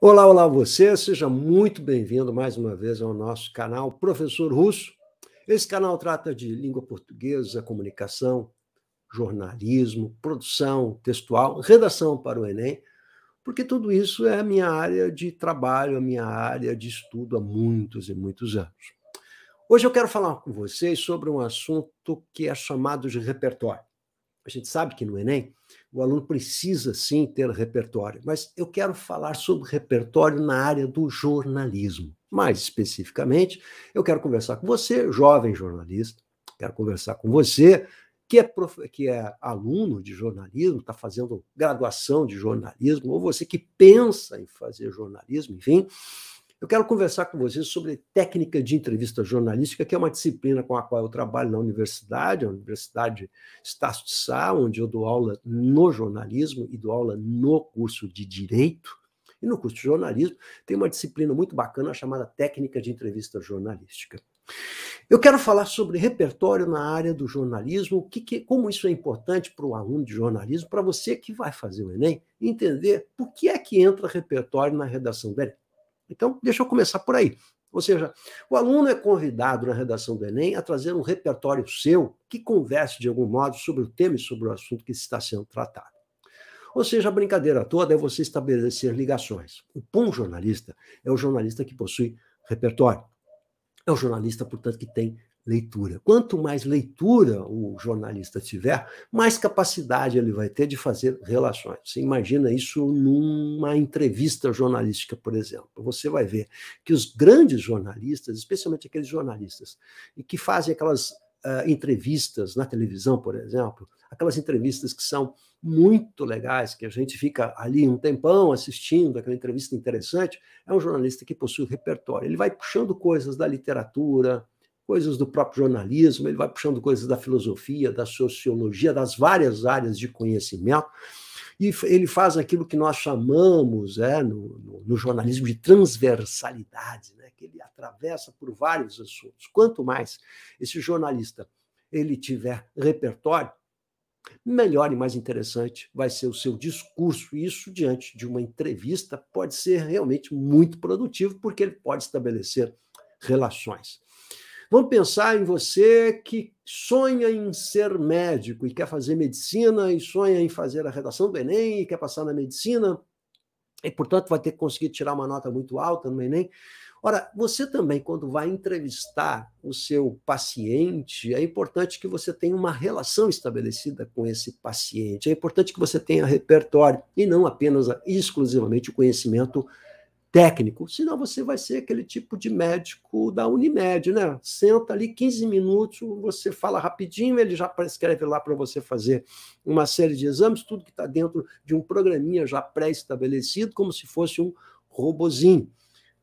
Olá, olá você, seja muito bem-vindo mais uma vez ao nosso canal Professor Russo. Esse canal trata de língua portuguesa, comunicação, jornalismo, produção textual, redação para o Enem, porque tudo isso é a minha área de trabalho, a minha área de estudo há muitos e muitos anos. Hoje eu quero falar com vocês sobre um assunto que é chamado de repertório. A gente sabe que no Enem o aluno precisa sim ter repertório, mas eu quero falar sobre repertório na área do jornalismo. Mais especificamente, eu quero conversar com você, jovem jornalista, quero conversar com você que é aluno de jornalismo, está fazendo graduação de jornalismo, ou você que pensa em fazer jornalismo, enfim. Eu quero conversar com você sobre técnica de entrevista jornalística, que é uma disciplina com a qual eu trabalho na universidade, a Universidade Estácio de Sá, onde eu dou aula no jornalismo e dou aula no curso de Direito. E no curso de jornalismo tem uma disciplina muito bacana chamada técnica de entrevista jornalística. Eu quero falar sobre repertório na área do jornalismo, como isso é importante para o aluno de jornalismo, para você que vai fazer o Enem, entender por que é que entra repertório na redação do Enem. Então, deixa eu começar por aí. Ou seja, o aluno é convidado na redação do Enem a trazer um repertório seu que converse de algum modo sobre o tema e sobre o assunto que está sendo tratado. Ou seja, a brincadeira toda é você estabelecer ligações. O bom jornalista é o jornalista que possui repertório. É o jornalista, portanto, que tem leitura. Quanto mais leitura o jornalista tiver, mais capacidade ele vai ter de fazer relações. Você imagina isso numa entrevista jornalística, por exemplo. Você vai ver que os grandes jornalistas, especialmente aqueles jornalistas que fazem aquelas entrevistas na televisão, por exemplo, aquelas entrevistas que são muito legais, que a gente fica ali um tempão assistindo, aquela entrevista interessante, é um jornalista que possui repertório. Ele vai puxando coisas da literatura, coisas do próprio jornalismo, ele vai puxando coisas da filosofia, da sociologia, das várias áreas de conhecimento, e ele faz aquilo que nós chamamos no jornalismo de transversalidade, né? Que ele atravessa por vários assuntos. Quanto mais esse jornalista ele tiver repertório, melhor e mais interessante vai ser o seu discurso. E isso, diante de uma entrevista, pode ser realmente muito produtivo, porque ele pode estabelecer relações. Vamos pensar em você que sonha em ser médico e quer fazer medicina, e sonha em fazer a redação do Enem, e quer passar na medicina, e, portanto, vai ter que conseguir tirar uma nota muito alta no Enem. Ora, você também, quando vai entrevistar o seu paciente, é importante que você tenha uma relação estabelecida com esse paciente, é importante que você tenha repertório e não apenas exclusivamente o conhecimento técnico, senão você vai ser aquele tipo de médico da Unimed, né? Senta ali 15 minutos, você fala rapidinho, ele já prescreve lá para você fazer uma série de exames, tudo que está dentro de um programinha já pré-estabelecido, como se fosse um robozinho.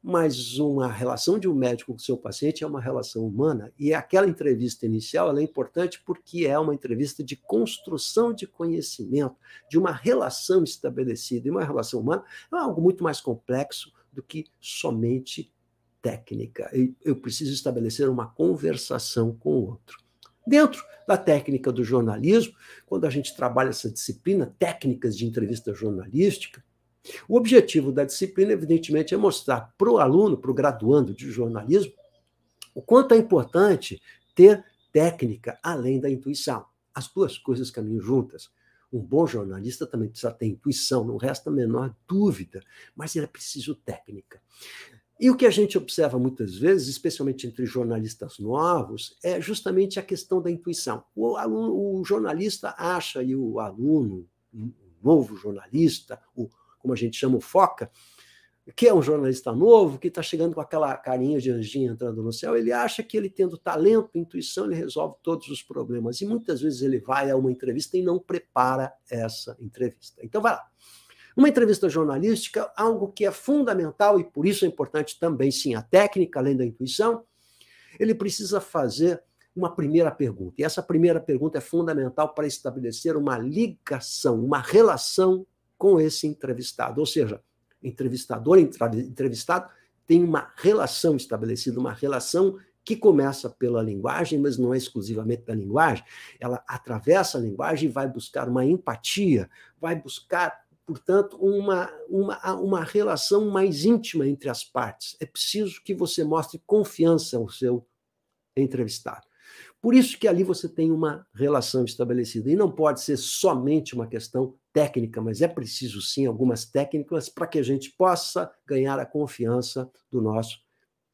Mas uma relação de um médico com o seu paciente é uma relação humana, e aquela entrevista inicial ela é importante porque é uma entrevista de construção de conhecimento, de uma relação estabelecida. E uma relação humana é algo muito mais complexo do que somente técnica. Eu preciso estabelecer uma conversação com o outro. Dentro da técnica do jornalismo, quando a gente trabalha essa disciplina, técnicas de entrevista jornalística, o objetivo da disciplina, evidentemente, é mostrar para o aluno, para o graduando de jornalismo, o quanto é importante ter técnica além da intuição. As duas coisas caminham juntas. Um bom jornalista também precisa ter intuição, não resta a menor dúvida, mas ele é preciso técnica. E o que a gente observa muitas vezes, especialmente entre jornalistas novos, é justamente a questão da intuição. O jornalista acha, e o aluno, o novo jornalista, como a gente chama o foca, que é um jornalista novo, que está chegando com aquela carinha de anjinho entrando no céu, ele acha que ele tendo talento, intuição, ele resolve todos os problemas. E muitas vezes ele vai a uma entrevista e não prepara essa entrevista. Então, vai lá. Uma entrevista jornalística, algo que é fundamental, e por isso é importante também, sim, a técnica, além da intuição, ele precisa fazer uma primeira pergunta. E essa primeira pergunta é fundamental para estabelecer uma ligação, uma relação com esse entrevistado. Ou seja, entrevistador e entrevistado tem uma relação estabelecida, uma relação que começa pela linguagem, mas não é exclusivamente da linguagem. Ela atravessa a linguagem e vai buscar uma empatia, vai buscar portanto, uma relação mais íntima entre as partes. É preciso que você mostre confiança ao seu entrevistado. Por isso que ali você tem uma relação estabelecida. E não pode ser somente uma questão técnica, mas é preciso sim algumas técnicas para que a gente possa ganhar a confiança do nosso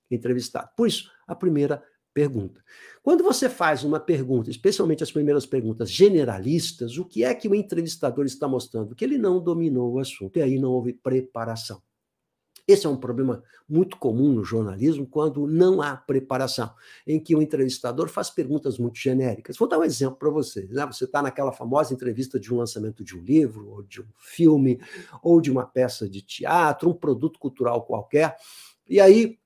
entrevistado. Por isso, a primeira pergunta. Quando você faz uma pergunta, especialmente as primeiras perguntas generalistas, o que é que o entrevistador está mostrando? Que ele não dominou o assunto, e aí não houve preparação. Esse é um problema muito comum no jornalismo, quando não há preparação, em que o entrevistador faz perguntas muito genéricas. Vou dar um exemplo para vocês. Né? Você está naquela famosa entrevista de um lançamento de um livro, ou de um filme, ou de uma peça de teatro, um produto cultural qualquer, e aí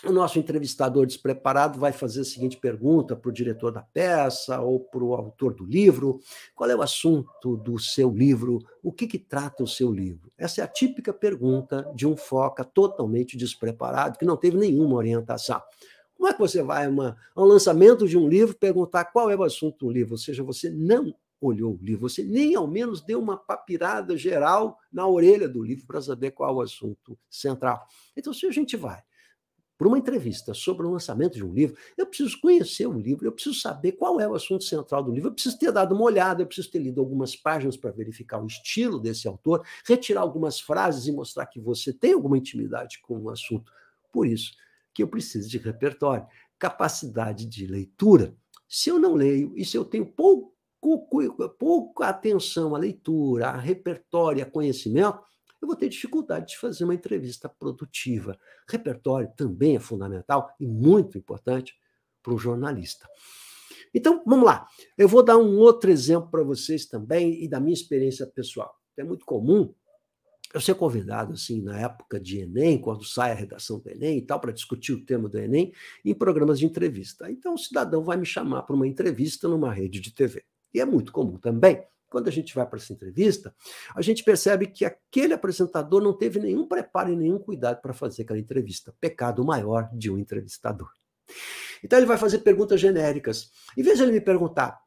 o nosso entrevistador despreparado vai fazer a seguinte pergunta para o diretor da peça ou para o autor do livro: qual é o assunto do seu livro? O que trata o seu livro? Essa é a típica pergunta de um foca totalmente despreparado, que não teve nenhuma orientação. Como é que você vai a um lançamento de um livro perguntar qual é o assunto do livro? Ou seja, você não olhou o livro, você nem ao menos deu uma papirada geral na orelha do livro para saber qual é o assunto central. Então, se a gente vai para uma entrevista sobre o lançamento de um livro, eu preciso conhecer o livro, eu preciso saber qual é o assunto central do livro, eu preciso ter dado uma olhada, eu preciso ter lido algumas páginas para verificar o estilo desse autor, retirar algumas frases e mostrar que você tem alguma intimidade com o assunto. Por isso que eu preciso de repertório, capacidade de leitura. Se eu não leio e se eu tenho pouca atenção à leitura, a repertório, a conhecimento, eu vou ter dificuldade de fazer uma entrevista produtiva. Repertório também é fundamental e muito importante para um jornalista. Então, vamos lá. Eu vou dar um outro exemplo para vocês também e da minha experiência pessoal. É muito comum eu ser convidado, assim, na época de Enem, quando sai a redação do Enem e tal, para discutir o tema do Enem, em programas de entrevista. Então, o cidadão vai me chamar para uma entrevista numa rede de TV. E é muito comum também. Quando a gente vai para essa entrevista, a gente percebe que aquele apresentador não teve nenhum preparo e nenhum cuidado para fazer aquela entrevista. Pecado maior de um entrevistador. Então ele vai fazer perguntas genéricas. Em vez de ele me perguntar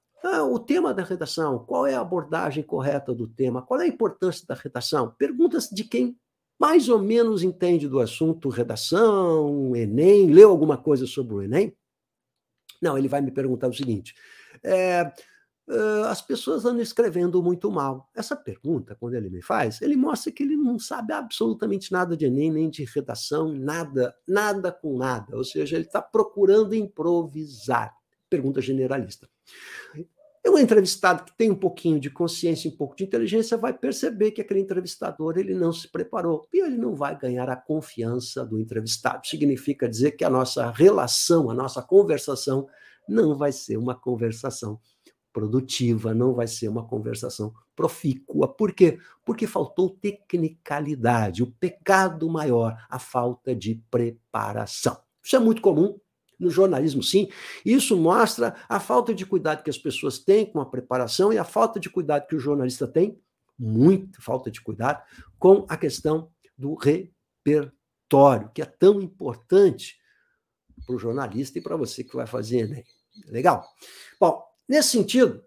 o tema da redação, qual é a abordagem correta do tema, qual é a importância da redação, perguntas de quem mais ou menos entende do assunto redação, Enem, leu alguma coisa sobre o Enem. Não, ele vai me perguntar o seguinte: as pessoas andam escrevendo muito mal. Essa pergunta, quando ele me faz, ele mostra que ele não sabe absolutamente nada de Enem, nem de redação, nada com nada. Ou seja, ele está procurando improvisar. Pergunta generalista. Um entrevistado que tem um pouquinho de consciência, um pouco de inteligência, vai perceber que aquele entrevistador ele não se preparou e ele não vai ganhar a confiança do entrevistado. Significa dizer que a nossa relação, a nossa conversação não vai ser uma conversação produtiva, não vai ser uma conversação profícua. Por quê? Porque faltou tecnicalidade, o pecado maior, a falta de preparação. Isso é muito comum no jornalismo, sim. Isso mostra a falta de cuidado que as pessoas têm com a preparação e a falta de cuidado que o jornalista tem, muita falta de cuidado, com a questão do repertório, que é tão importante para o jornalista e para você que vai fazer Enem. Legal? Bom, nesse sentido,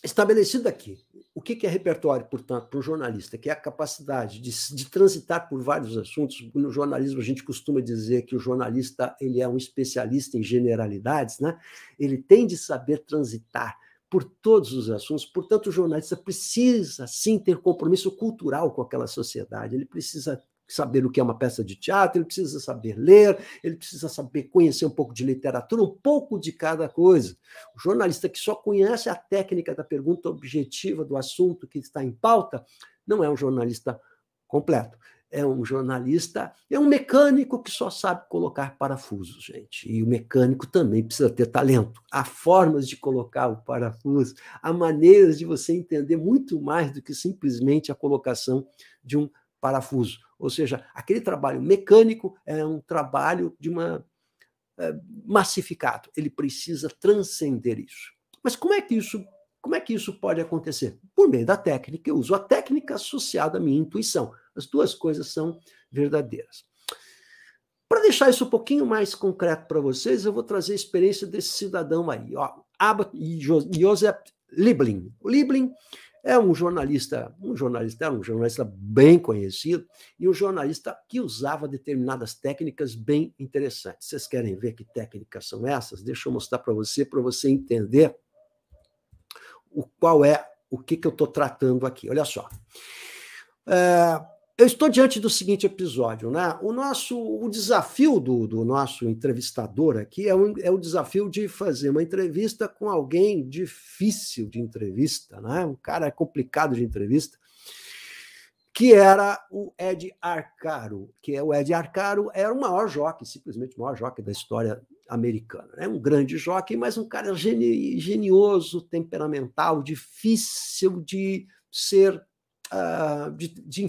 estabelecido aqui, o que é repertório, portanto, para um jornalista, que é a capacidade de transitar por vários assuntos. No jornalismo, a gente costuma dizer que o jornalista ele é um especialista em generalidades, né? Ele tem de saber transitar por todos os assuntos, portanto, o jornalista precisa, sim, ter compromisso cultural com aquela sociedade, ele precisa saber o que é uma peça de teatro, ele precisa saber ler, ele precisa saber conhecer um pouco de literatura, um pouco de cada coisa. O jornalista que só conhece a técnica da pergunta objetiva do assunto que está em pauta não é um jornalista completo. É um jornalista, é um mecânico que só sabe colocar parafusos, gente. E o mecânico também precisa ter talento. Há formas de colocar o parafuso, há maneiras de você entender muito mais do que simplesmente a colocação de um parafuso. Ou seja, aquele trabalho mecânico é um trabalho de massificado. Ele precisa transcender isso. Mas como é que isso pode acontecer? Por meio da técnica. Eu uso a técnica associada à minha intuição. As duas coisas são verdadeiras. Para deixar isso um pouquinho mais concreto para vocês, eu vou trazer a experiência desse cidadão aí, Joseph Liebling. O Liebling é um jornalista bem conhecido e um jornalista que usava determinadas técnicas bem interessantes. Vocês querem ver que técnicas são essas? Deixa eu mostrar para você entender o que eu estou tratando aqui. Olha só. Eu estou diante do seguinte episódio, né? O desafio do nosso entrevistador aqui é o desafio de fazer uma entrevista com alguém difícil de entrevista, né? Um cara complicado de entrevista, que era o Ed Arcaro, o Ed Arcaro era o maior jockey, simplesmente o maior jockey da história americana, né? Um grande jockey, mas um cara genioso, temperamental, difícil de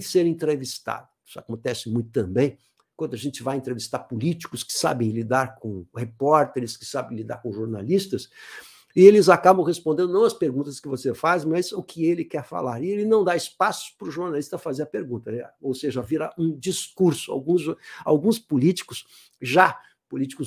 ser entrevistado. Isso acontece muito também quando a gente vai entrevistar políticos que sabem lidar com repórteres, que sabem lidar com jornalistas, e eles acabam respondendo não as perguntas que você faz, mas o que ele quer falar. E ele não dá espaço para o jornalista fazer a pergunta, né? Ou seja, vira um discurso. Alguns políticos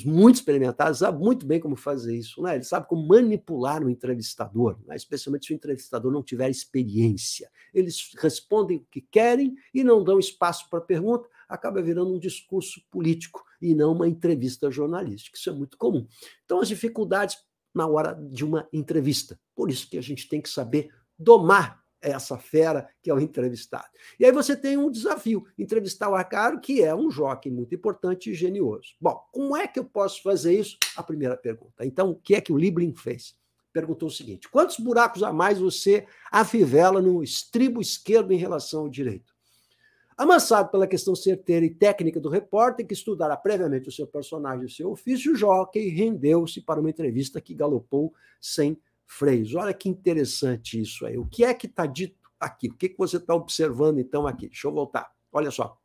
muito experimentados, sabem muito bem como fazer isso, né? Eles sabem como manipular o entrevistador, né? Especialmente se o entrevistador não tiver experiência. Eles respondem o que querem e não dão espaço para pergunta, acaba virando um discurso político e não uma entrevista jornalística. Isso é muito comum. Então, as dificuldades na hora de uma entrevista. Por isso que a gente tem que saber domar essa fera que é o entrevistado. E aí você tem um desafio, entrevistar o Arcaro, que é um jockey muito importante e genioso. Bom, como é que eu posso fazer isso? A primeira pergunta. Então, o que é que o Liebling fez? Perguntou o seguinte: quantos buracos a mais você afivela no estribo esquerdo em relação ao direito? Amansado pela questão certeira e técnica do repórter, que estudará previamente o seu personagem e o seu ofício, o jockey rendeu-se para uma entrevista que galopou sem freios. Olha que interessante isso aí. O que é que está dito aqui? O que você está observando, então, aqui? Deixa eu voltar. Olha só.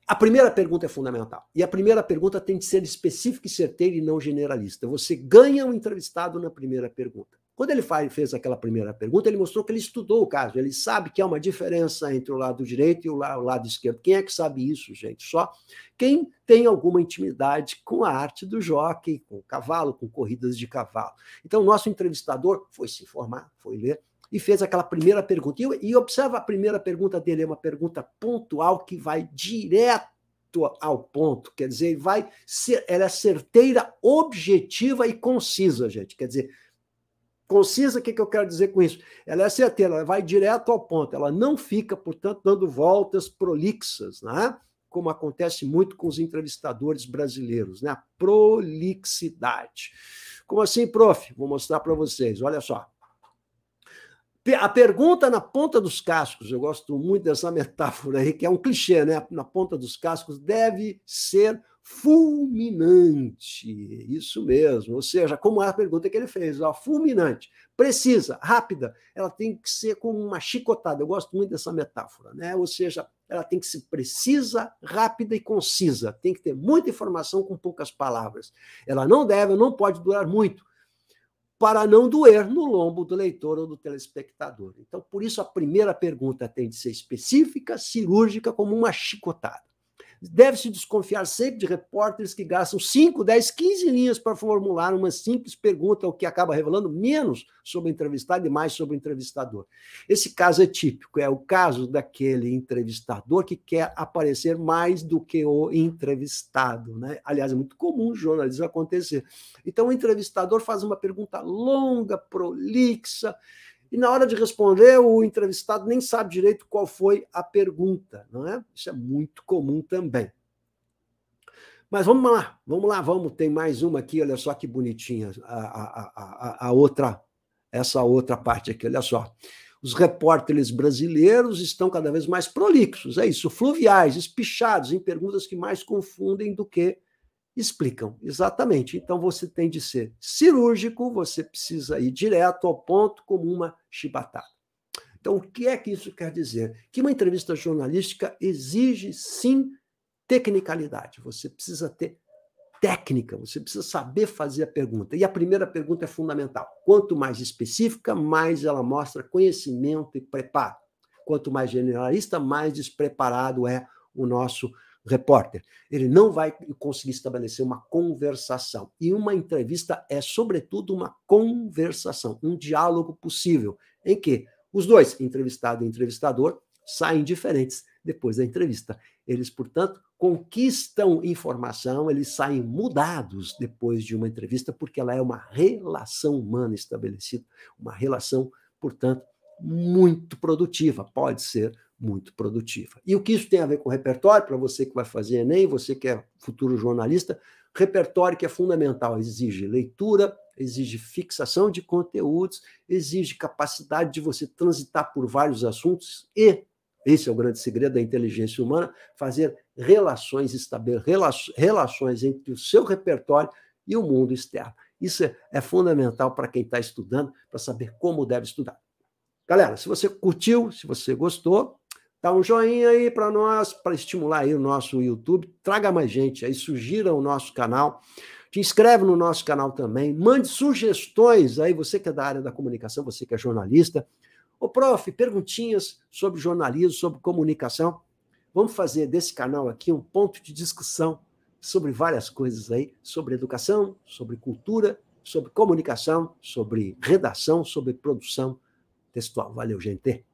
A primeira pergunta é fundamental. E a primeira pergunta tem de ser específica e certeira e não generalista. Você ganha um entrevistado na primeira pergunta. Quando ele fez aquela primeira pergunta, ele mostrou que ele estudou o caso. Ele sabe que há uma diferença entre o lado direito e o lado esquerdo. Quem é que sabe isso, gente? Só quem tem alguma intimidade com a arte do jockey, com o cavalo, com corridas de cavalo. Então, o nosso entrevistador foi se informar, foi ler, e fez aquela primeira pergunta. E observa, a primeira pergunta dele é uma pergunta pontual que vai direto ao ponto, quer dizer, ela é certeira, objetiva e concisa, gente. Quer dizer, concisa, o que eu quero dizer com isso? Ela é certeira, ela vai direto ao ponto, ela não fica, portanto, dando voltas prolixas, né? Como acontece muito com os entrevistadores brasileiros, né? A prolixidade. Como assim, prof? Vou mostrar para vocês, olha só. A pergunta na ponta dos cascos, eu gosto muito dessa metáfora aí, que é um clichê, né? Na ponta dos cascos deve ser fulminante. Isso mesmo. Ou seja, como é a pergunta que ele fez, ó, fulminante, precisa, rápida, ela tem que ser como uma chicotada. Eu gosto muito dessa metáfora, né? Ou seja, ela tem que ser precisa, rápida e concisa. Tem que ter muita informação com poucas palavras. Ela não pode durar muito, para não doer no lombo do leitor ou do telespectador. Então, por isso, a primeira pergunta tem de ser específica, cirúrgica, como uma chicotada. Deve-se desconfiar sempre de repórteres que gastam 5, 10, 15 linhas para formular uma simples pergunta, o que acaba revelando menos sobre o entrevistado e mais sobre o entrevistador. Esse caso é típico, é o caso daquele entrevistador que quer aparecer mais do que o entrevistado, né? Aliás, é muito comum no jornalismo acontecer. Então, o entrevistador faz uma pergunta longa, prolixa, e na hora de responder, o entrevistado nem sabe direito qual foi a pergunta, não é? Isso é muito comum também. Mas vamos lá, tem mais uma aqui, olha só que bonitinha, essa outra parte aqui, olha só. Os repórteres brasileiros estão cada vez mais prolixos, é isso, fluviais, espichados em perguntas que mais confundem do que explicam, exatamente. Então, você tem de ser cirúrgico, você precisa ir direto ao ponto como uma chibatada. Então, o que é que isso quer dizer? Que uma entrevista jornalística exige, sim, tecnicalidade. Você precisa ter técnica, você precisa saber fazer a pergunta. E a primeira pergunta é fundamental. Quanto mais específica, mais ela mostra conhecimento e preparo. Quanto mais generalista, mais despreparado é o nosso repórter. Ele não vai conseguir estabelecer uma conversação. E uma entrevista é, sobretudo, uma conversação, um diálogo possível em que os dois, entrevistado e entrevistador, saem diferentes depois da entrevista. Eles, portanto, conquistam informação, eles saem mudados depois de uma entrevista, porque ela é uma relação humana estabelecida, uma relação, portanto, muito produtiva, pode ser muito produtiva. E o que isso tem a ver com repertório, para você que vai fazer Enem, você que é futuro jornalista, repertório que é fundamental, exige leitura, exige fixação de conteúdos, exige capacidade de você transitar por vários assuntos e, esse é o grande segredo da inteligência humana, fazer relações entre o seu repertório e o mundo externo. Isso é fundamental para quem está estudando, para saber como deve estudar. Galera, se você curtiu, se você gostou, dá um joinha aí para nós, para estimular aí o nosso YouTube. Traga mais gente aí, sugira o nosso canal. Te inscreve no nosso canal também. Mande sugestões aí, você que é da área da comunicação, você que é jornalista. Ô, prof, perguntinhas sobre jornalismo, sobre comunicação. Vamos fazer desse canal aqui um ponto de discussão sobre várias coisas aí, sobre educação, sobre cultura, sobre comunicação, sobre redação, sobre produção textual. Valeu, gente.